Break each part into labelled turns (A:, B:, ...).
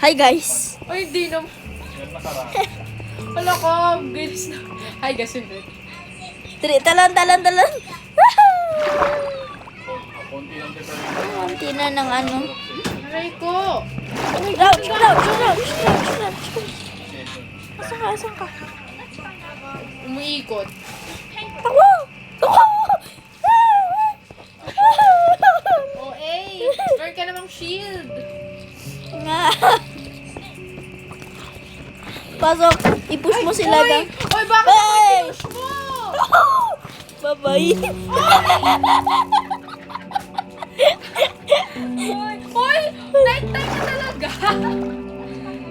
A: Hi guys.
B: Ay, hindi naman. Wala ko, bilis na. Hi, guys, ulit.
A: Talon. Konti na ng ano.
B: Aray ko.
A: Crouch. Asan ka?
B: Umiikot.
A: Takbo!
B: Oh, eh. Meron ka namang shield.
A: Nga. Pasok. I-push mo sila
B: Uy!
A: ga.
B: Uy, bakit
A: Hey!
B: ako push mo?
A: Bye-bye.
B: Uy! Night time na talaga.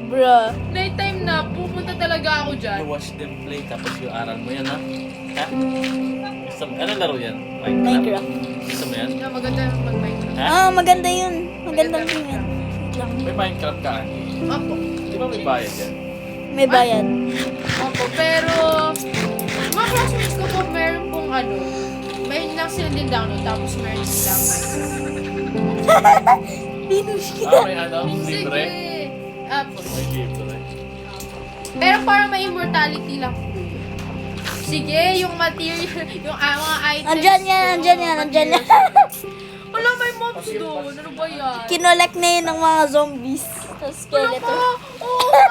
A: Bruh.
B: Night time na. Pupunta talaga ako dyan.
C: You watch them play, tapos yung aral mo yan, ha? Ha? Anong laro yan?
A: Minecraft.
C: Gusto mo yan?
B: Yeah, maganda mag-Minecraft.
C: Ha?
A: Maganda yun. Magandang tingin. Wait lang.
C: May Minecraft ka, Ani?
B: Opo.
C: Di ba may bayad yan?
A: May bayad.
B: Opo, pero mga classmates ko po meron pong ano, may lang sila din download tapos meron silang
A: Pinush
C: Ah,
A: kita.
C: may ano? Libre?
B: Opo.
C: May libre.
B: Pero para may immortality lang po yun. Sige, yung material, yung mga items.
A: Andyan yan.
B: Wala, may mobs doon. Ano ba yan?
A: Kinolek na yun ng mga zombies. Sa
B: Wala ko.
A: skeleton.
B: Oo nga.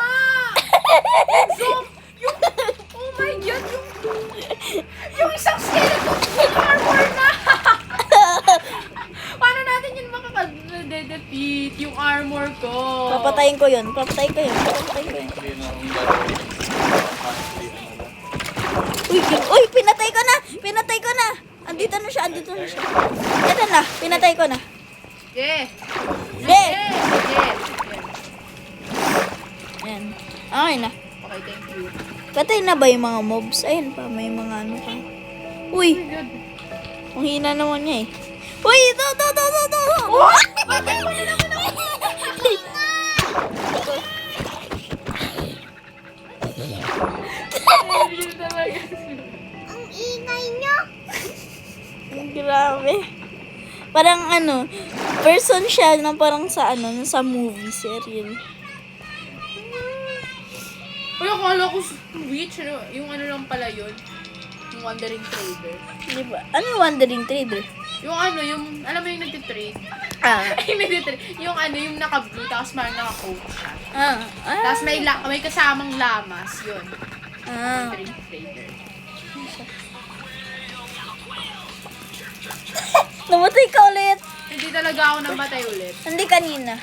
B: Oh my God, yung isang skeleton, full armor na. Paano natin yun makaka-defeat yung armor ko?
A: Papatayin ko yun.
C: Hindi na ang laro.
A: Uy, pinatay ko na. Andito na siya. Ito na, pinatay ko na.
B: Yeah.
A: Yeah.
B: Yeah.
A: Ayan. Okay na.
B: Okay, thank you.
A: Patay na ba yung mga mobs? Ayun pa, may mga ano pa. Uy,
B: Oh my God.
A: ang hina naman niya eh. Uy, ito.
B: Patay mo na naman ako. Yun talaga.
A: Ang ingay niyo. Grabe. Parang ano, person siya na parang sa ano, sa movie, serial.
B: Uy, akala ko witch, ano, yung ano lang pala yun. Yung wandering trader.
A: Di ba? Ano yung Wandering Trader?
B: Yung ano, yung, alam mo yung nagtitrade?
A: Ah.
B: Yung nagtitrade. Yung ano, yung naka-blue, tapos parang naka-coat siya.
A: Ah.
B: Tapos may kasamang lamas, yun.
A: Ah.
B: Wandering trader.
A: Namatay ka ulit.
B: Hindi talaga ako namatay ulit.
A: Hindi kanina.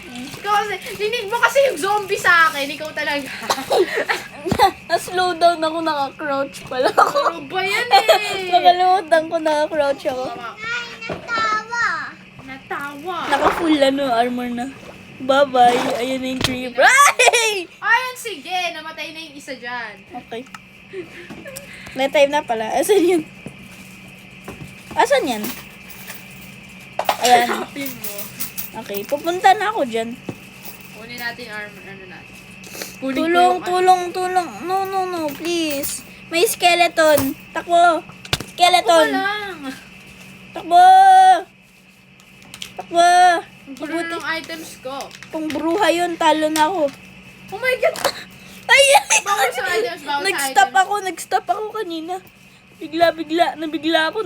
B: Ikaw kasi, dinig mo kasi yung zombie sa akin, ikaw talaga.
A: Na-slow down ako, naka-crouch pala ako.
B: Ano ba yan eh?
A: Nakalimutan ko, naka-crouch ako.
B: Natawa.
A: Naka-full armor na. Bye-bye. Ayun na yung creeper. Ay!
B: Ayun, sige. Namatay na yung isa dyan.
A: Okay. May time na pala. Asan yun? Asan yan? Ayan.
B: Pin mo.
A: Okay, pupunta na ako dyan.
B: Kunin natin armor, ano natin. Kunin ko yung
A: Tulong. No, please. May skeleton. Takbo.
B: Ako
A: Skeleton.
B: lang.
A: Takbo.
B: Ang gulo ng items ko.
A: Kung bruha yun, talo na ako.
B: Oh my God!
A: Ay!
B: Bawal sa items, bawal sa
A: Nag-stop ako kanina. Nabigla ako.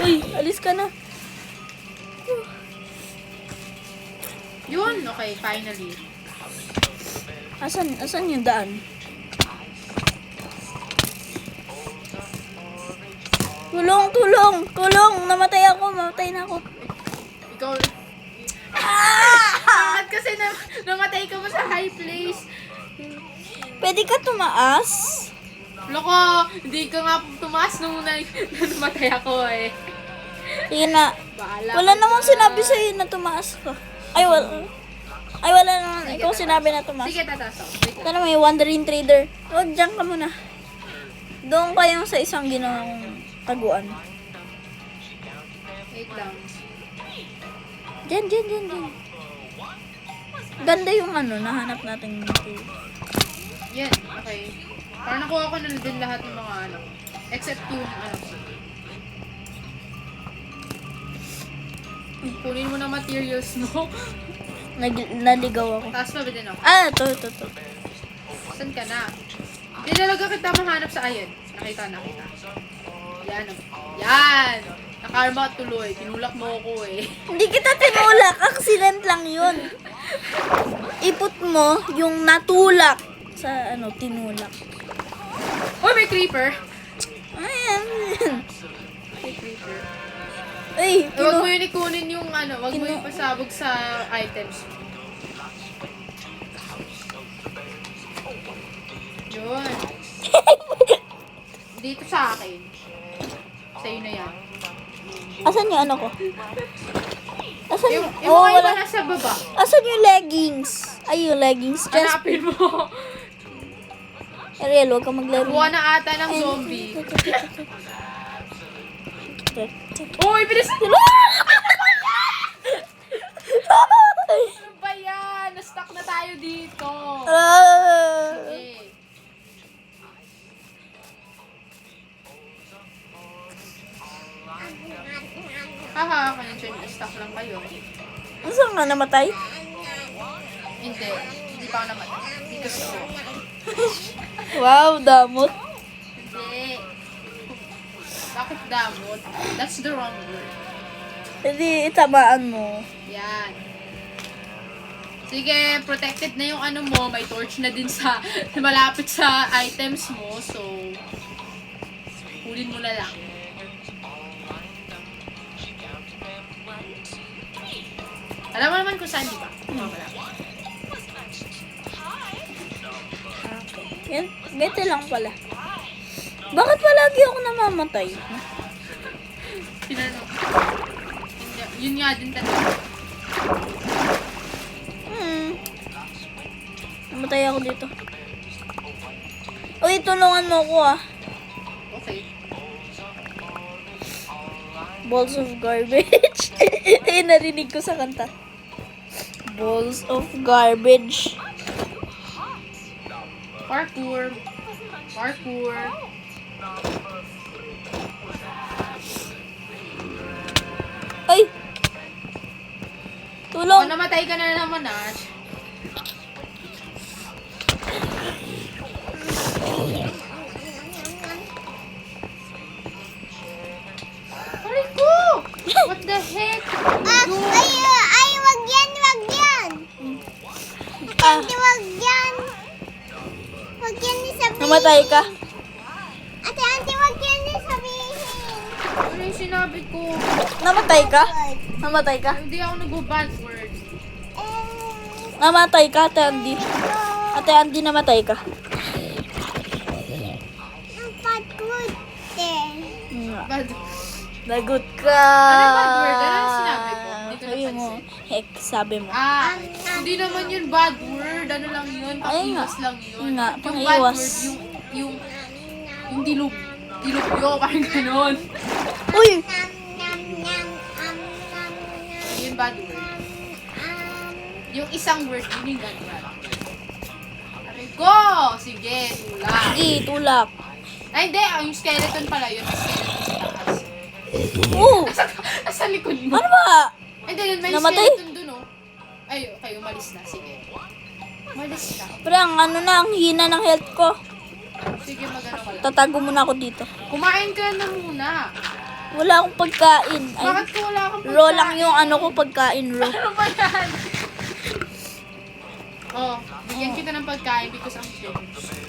A: Uy, alis ka na.
B: Yun, okay, finally.
A: Asan yung daan? Tulong! Namatay na ako.
B: Ikaw... Ah! Kasi namatay ka mo sa high place.
A: Pwede ka tumaas?
B: Loko, hindi ka nga tumaas nung namatay ako eh.
A: Sige na.
B: Bahala
A: Wala
B: ka
A: namang
B: dyan.
A: sinabi sa'yo na tumaas ka. Ay, wala naman.
B: Sige,
A: Ikaw
B: tataas.
A: sinabi na tumaas.
B: Sige, tataas ako. Wait lang.
A: Tara, may Wandering Trader. Huwag, dyan ka muna. Doon kayo sa isang ginawang taguan.
B: Wait lang.
A: Diyan. Ganda yung ano, nahanap natin.
B: Yan, okay. Parang nakuha ko na din lahat ng mga ano. Except yung ano. Kunin mo na materials mo.
A: Naligaw ako.
B: Taas pa ba din ako?
A: Ah, to.
B: Saan ka na? Tinalaga kita mahanap sa ayan. Nakita. Yan. Yan! Nakarma tuloy. Tinulak mo ako eh.
A: Hindi kita tinulak. Accident lang yun. Ipot mo yung natulak sa tinulak.
B: Uy, may creeper!
A: Ayan.
B: May creeper.
A: Ay,
B: Huwag mo yun ikunin yung wag mo yung pasabog sa items. Yun. Dito sa akin. Sa'yo na yan.
A: Asan yung ko? Asan
B: Yung
A: oh,
B: mga iba
A: wala.
B: nasa baba.
A: Asan yung leggings? Ay, yung leggings. Just,
B: Hanapin mo.
A: Ariel, huwag ka maglaro.
B: Kuha na ata ng zombie. Uy, bilis! Ano ba yan? Na-stuck na tayo dito. Sige. Haha, kanyan na-stuck lang kayo.
A: Saan nga namatay?
B: Hindi. Hindi pa ako namatay. Hindi kasi ako.
A: Wow, damot.
B: Hindi. Bakit damot? That's the wrong word.
A: Hindi, itamaan mo.
B: Yan. Sige, protected na yung mo. May torch na din sa malapit sa items mo. So, hulin mo na lang. Alam mo naman kung saan, di ba?
A: Yan, ganito lang pala. Bakit palagi ako namamatay?
B: Tinanong. Yun nga din tanong.
A: Namatay ako dito. Uy, tulungan mo ako
B: Okay.
A: Balls of garbage. Eh, narinig ko sa kanta. Balls of garbage.
B: Parkour.
A: Ay! Tulong!
B: Namatay ka na naman, Ash. Aray ko! What the heck?
D: Ay, wag yan.
A: Ah,
D: Wag yan. Wag yan sabihin.
A: namatay ka?
D: Ate, wag yan sabihin.
B: Ano yung sinabi ko?
A: Namatay ka? Namatay ka?
B: Hindi ako nag-bad word.
A: Namatay ka, Ate Andy. Ate Andy, namatay ka.
D: Ang pagod
B: Bad.
A: Lagot ka.
B: Ano bad word? Ano yung sinabi ko? Hindi ko
A: Sabi mo.
B: napansin.
A: Heck, sabi mo.
B: Hindi naman yun bad word. Ano lang yun? Pang-iwas lang yun.
A: Yun nga,
B: Yung
A: pang-iwas.
B: bad word, yung dilub. Dilubyo, parang ganon.
A: Uy!
B: Yun bad word. Yung isang word, yun yung ganon. Aray ko! Sige, tulak.
A: Sige, tulak.
B: Ay, hindi. Yung skeleton pala yun. Yung skeleton sa taas. Nasa likod mo.
A: Ano ba?
B: Hindi, yun may
A: Namatay?
B: skeleton dun, oh. Ay, okay, umalis na. Sige. Umalis na.
A: Pero ang hina ng health ko.
B: Sige, magano ka lang.
A: Tatago muna ako dito.
B: Kumain ka na muna.
A: Wala akong pagkain. Ay,
B: Bakit ko wala akong
A: raw lang yung ko pagkain, raw.
B: Ano ba yan? Oh, bigyan kita ng pagkain because I'm finished.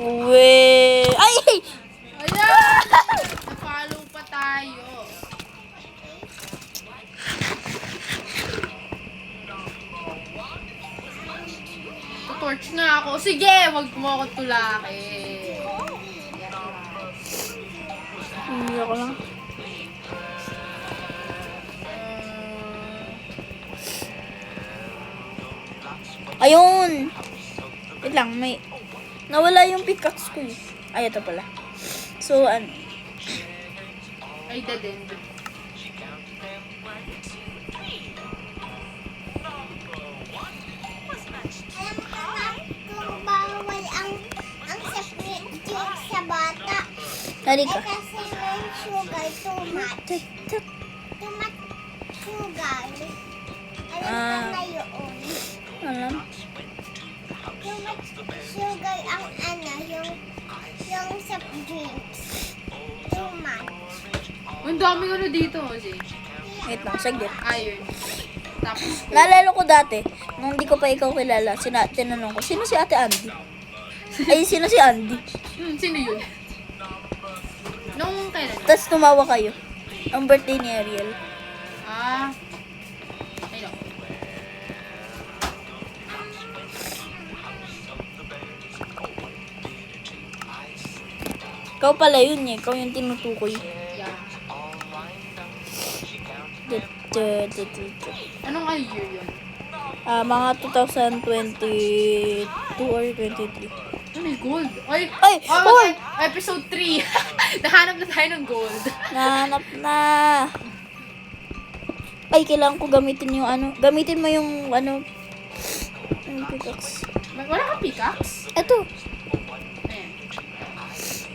A: Uwe. Ay!
B: Ayan! Na-follow pa tayo. Torch na ako. Sige, wag mo ako tulakin.
A: Hindi ako lang. Ayun! Wait lang, may... Nawala yung pickaxe ko eh. Ay, ito pala. So,
B: Ay, dead end.
D: kung bawal ang sapit sa bata.
A: Hari ka.
D: Kasi may sugar, too much. Too much sugar.
A: Ah.
D: na yun.
A: Alam.
D: Yung sugar ang ano, yung soft drinks. Too much.
B: Ang daming ano dito, Jay.
A: Wait lang, saglit.
B: Iron. Tapos,
A: Naalala ko dati, nung di ko pa ikaw kilala, tinanong ko, sino si Ate Andy? Ay, sino si Andy?
B: sino yun? Nung kailan?
A: Tapos tumawa kayo. Ang birthday ni Ariel.
B: Ah. Ay, no.
A: Ikaw pala yun eh. Ikaw yung tinutukoy.
B: Yeah. Anong year yun?
A: Mga 2022 or 23.
B: Ano yung gold? Ay!
A: Ay!
B: Oh,
A: Uy!
B: okay. Episode 3. Nahanap na tayo ng gold.
A: Nahanap na. Ay, kailangan ko gamitin yung ano. Gamitin mo yung ano. Yung pickaxe.
B: Wala kang pickaxe?
A: Eto.
B: Ayan.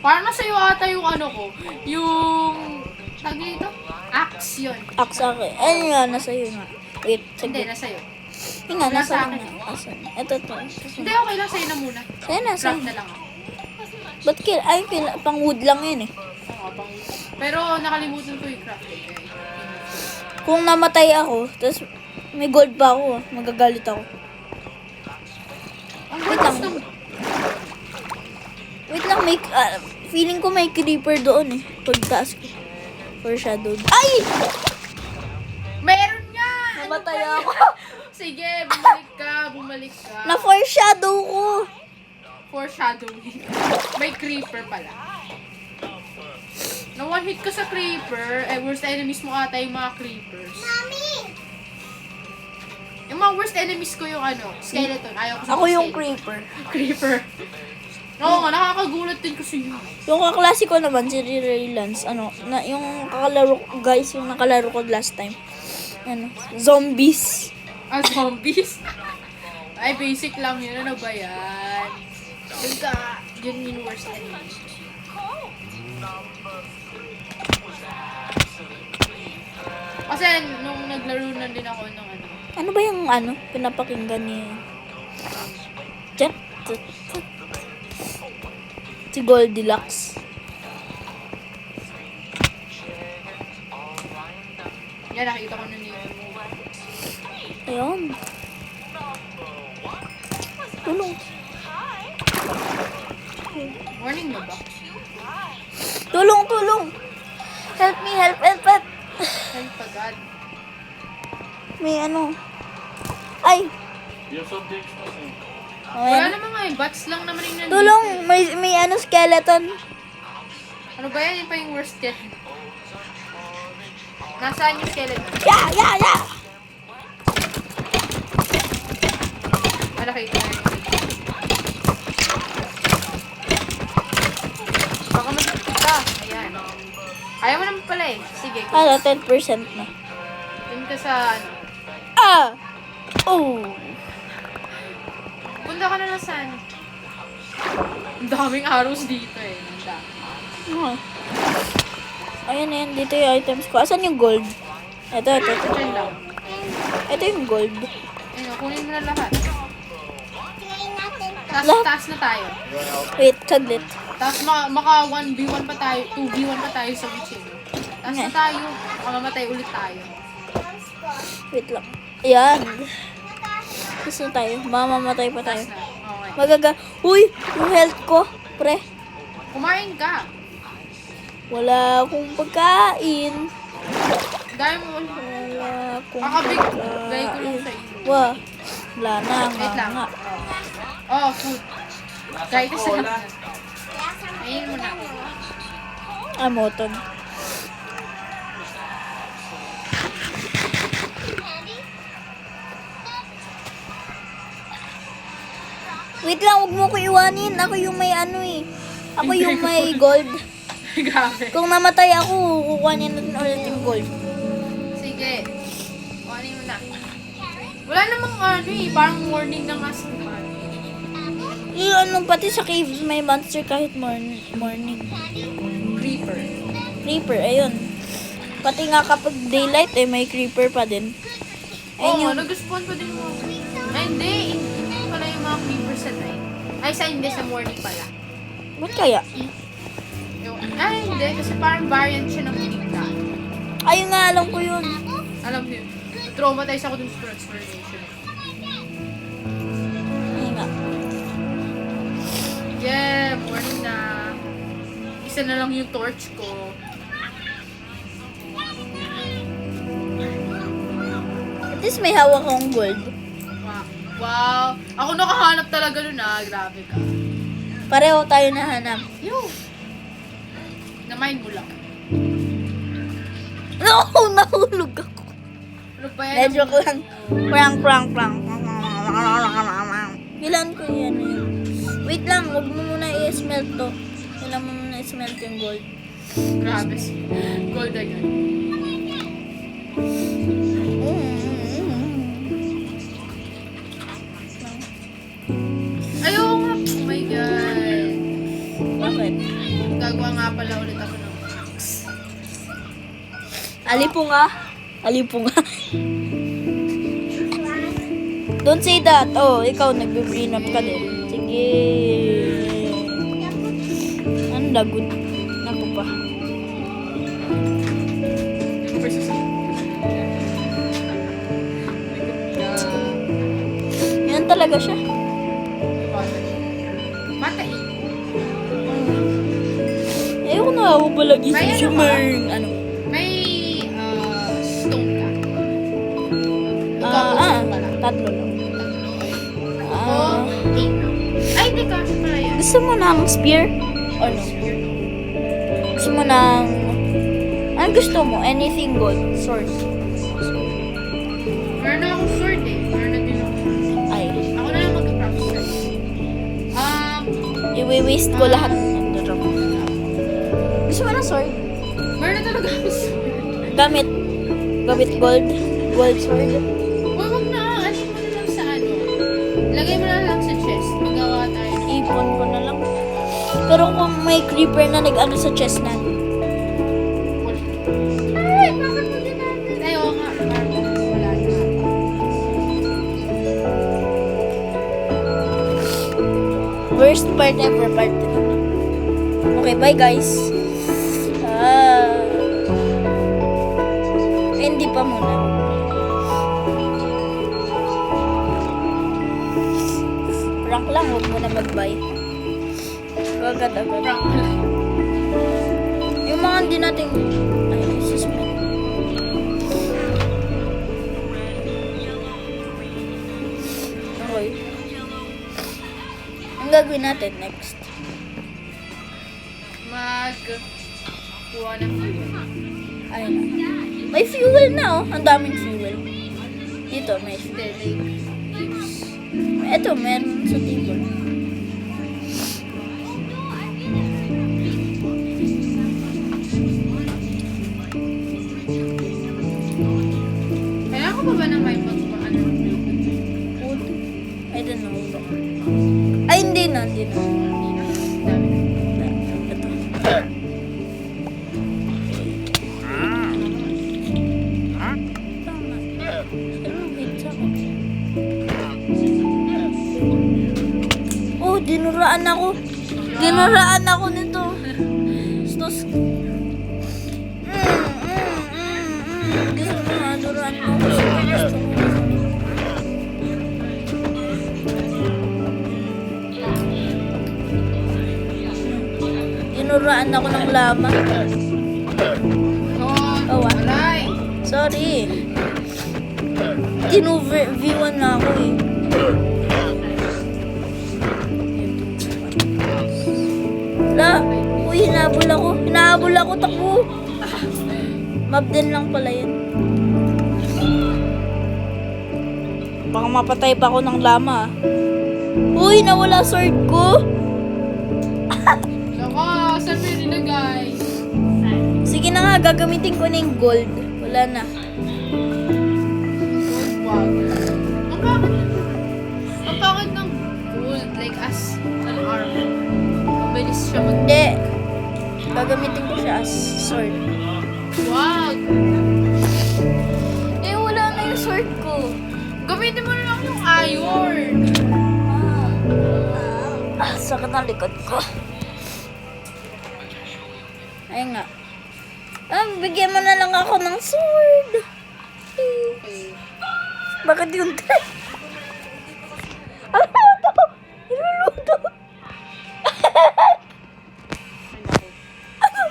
B: Parang nasa iyo ata yung ano ko. Yung... Tag dito? Axe yun.
A: Axe akin. Ayun nga, nasa iyo nga. Wait,
B: Hindi,
A: saglit.
B: nasa iyo.
A: Yun nga,
B: Wala
A: nasa
B: sa
A: akin
B: akin.
A: na. Asan? Eto to.
B: Hindi, okay lang sa'yo na muna.
A: Sa'yo na, sa'yo
B: Craft
A: na.
B: na lang ako.
A: Ba't pang wood lang yun eh.
B: Oo, pang... Pero nakalimutan ko yung craft eh.
A: Kung namatay ako, tapos may gold pa ako, magagalit ako.
B: Ang
A: Wait
B: gusto
A: lang.
B: mo.
A: Wait lang, feeling ko may creeper doon eh. Pagtaas ko. Foreshadowed. Ay!
B: Meron nga!
A: Namatay
B: Ano ba
A: ako.
B: yan? Sige, bumalik ka.
A: Na-foreshadow ko.
B: Foreshadowing. May creeper pala. Na one hit ka sa creeper, worst enemies mo ata yung mga creepers.
D: Mami!
B: Yung mga worst enemies ko yung ano, skeleton. Ayaw ko sa
A: Ako
B: mga
A: yung
B: skeleton.
A: creeper.
B: Creeper. Oo nga, nakakagulat din kasi yun.
A: Yung kaklase ko naman, si Ray Lance, yung kakalaro ko, guys, yung nakalaro ko last time. Zombies.
B: Ah, zombies? Ay, basic lang yun. Ano ba yan? Yun yung worst enemies. Kasi nung naglaro na din ako ng ano.
A: Ano ba yung pinapakinggan niya? Diyan. Si Goldilocks.
B: Yan, nakita ko na niyo yung movie.
A: Ayun. Tulong.
B: Morning na ba?
A: Tulong, tulong. Help me, help.
B: Help pa God.
A: May Ay.
C: Yung subjects mo sa'yo.
B: Wala
A: Ayan.
B: naman nga eh. Bats lang naman yung nandito.
A: Tulong, may skeleton.
B: Ano ba yan? Yun pa yung worst yet. Nasaan yung skeleton?
A: Yeah.
B: Nakita na yun. Baka mag-ikot ka. Ayan. Kaya mo naman pala eh. Sige.
A: 10% na.
B: Dun ka sa ano.
A: Oh.
B: Punta ka na lang sa ano. Ang daming arrows dito eh. Ang dami.
A: Ayan, dito yung items ko. Asan yung gold? Ito.
B: Diyan lang.
A: Ito yung gold.
B: Ayun, kunin mo na lahat.
D: Try natin to.
B: Taas na tayo.
A: Wait, saglit.
B: Tapos maka 1v1 pa tayo, 2v1 pa tayo sa witch eh. Taas na tayo. Mamamatay ulit tayo.
A: Wait lang. Ayan. Tapos na tayo. Mamamatay pa tayo.
B: Taas na. Okay.
A: Uy! Yung health ko, pre.
B: Kumain ka.
A: Wala akong pagkain.
B: Dahil mo ulit.
A: Wala akong
B: Kakabig. Gay ko lang sa iyo.
A: Wah. Wala na
B: Wait lang.
A: nga.
B: Oh, food. Kahit isa lang. Ayun mo na.
A: Moton. Wait lang, huwag mo ko iwanin. Ako yung may Ako yung may gold.
B: Grabe.
A: Kung namatay ako, kukuha niya natin ulit yung gold.
B: Sige. Kuhanin mo na. Wala namang parang morning na nga sa
A: Pati sa caves may monster kahit morning.
B: creeper.
A: Creeper, ayun. Pati nga kapag daylight may creeper pa din. Ayun yung...
B: nag-spawn pa din mo. Ay, hindi. Hindi pala yung mga creepers sa night. Ay, hindi. Sa morning pala.
A: Ba't kaya?
B: Ay, hindi. Kasi parang variant siya ng tinta.
A: Ayun nga, alam ko yun.
B: Alam mo yun. Traumatize ako dun sa transformation.
A: Ayun nga.
B: Yeah, morning na. Isa na lang yung torch ko.
A: At least may hawak akong gold.
B: Wow. Ako nakahanap talaga nun Grabe ka.
A: Pareho tayo nahanap.
B: Yo. Na-mind mo lang.
A: No! Nahulog ako.
B: Ano ba yan?
A: Medyo ko lang. Prank. Bilan ko yan. Wait lang, huwag mo muna i-smelt to. Kailangan mo muna i-smelt yung gold.
B: Grabe. Gold agad. Ayaw nga. Oh my God.
A: Bakit?
B: Gagawa nga pala ulit ako ng axe.
A: Alipo nga. Don't say that. Oh, ikaw nagbe-brain up ka din. Sige. Ang lagot. Napo pa.
B: Versus
A: Yan talaga siya.
B: Matay.
A: Ayoko na ako palagi sa
B: May ano ka?
A: summer. Ano?
B: May stone ka. Cobblestone pala.
A: Tatlo lang.
B: Ako, 8. Ay, hindi ka. Siya pala yan.
A: Gusto mo ng spear? Or no? Gusto mo ng... Ano gusto mo? Anything good? Sword.
B: Meron na akong sword eh. Meron na din ako.
A: Ay.
B: Ako na lang mag-craft sword.
A: I-waste ko lahat. Ito. Gusto mo ng sword?
B: Meron na talaga ako sword.
A: Gamit gold. Gold sword.
B: Uy, wag na. Alin mo na lang sa ano. Lagay mo na lang sa chest. Magawa tayo.
A: Ipon ko na lang. Pero kung may creeper na nag-ano sa chest na.
B: Ay, bakit mo din natin? Ay, oo nga. Parang wala na.
A: Worst part ever. Part. Okay, bye guys. Hindi pa muna. Prank lang, huwag mo na mag-bye. Agad-agad.
B: Prank na lang.
A: Yung mga hindi natin... Ay, suspend. Okay. Ang gagawin natin next?
B: Kuha ng fuel.
A: Ayun na. May fuel na oh. Ang daming fuel. Dito, may fuel.
B: Hindi, like, leaves.
A: Ito, meron sa table.
B: Kailangan ko pa ba ng may pag-ano?
A: Wood. I don't know. Ay, hindi na.
B: Hindi na. Dami na.
A: Ito. Tama. Wait, tama. Oh, dinuraan ako. Dinuraan ako nito. Stos. Dinuraan ako. Dinuraan ako ng lama.
B: Oh,
A: Awan.
B: walay.
A: Sorry. V1 na ako eh. La, uy, hinabol ako. Hinahabol ako, takbo. Mob din lang pala yan. Baka mapatay pa ako ng lama. Uy, nawala sword ko.
B: Saka, saan mo yun nilagay?
A: Sige na nga, gagamitin ko na yung gold. Wala na.
B: Wag. Ang pangit ng gold, like as an armor. Mabilis siya mag...
A: Hindi. Gagamitin ko siya as sword.
B: Wag!
A: Eh, wala na yung sword ko.
B: yung iron?
A: Sakit ang likod ko. Ayun nga. Bigyan mo na lang ako ng sword.
B: Okay.
A: Bakit yung tray? Ano to? Niluluto.
B: Ay, naku.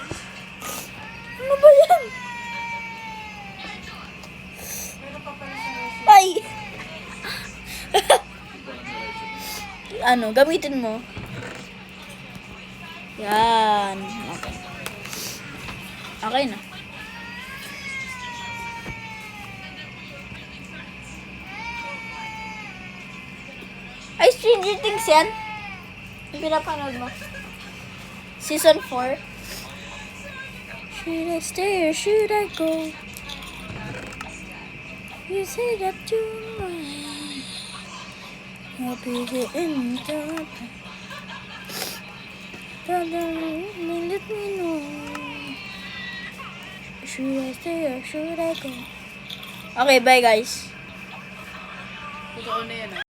A: Ano ba yan? Ay! Ano, gamitin mo. Yan. Okay. Okay na. Ay, Stranger Things yan? Yung pinapanood mo. Season 4. Should I stay or should I go? You say that you're mine. I'll be the end of let me know. Should I stay or should I go? Okay, bye guys.
B: Totoo na yan ah.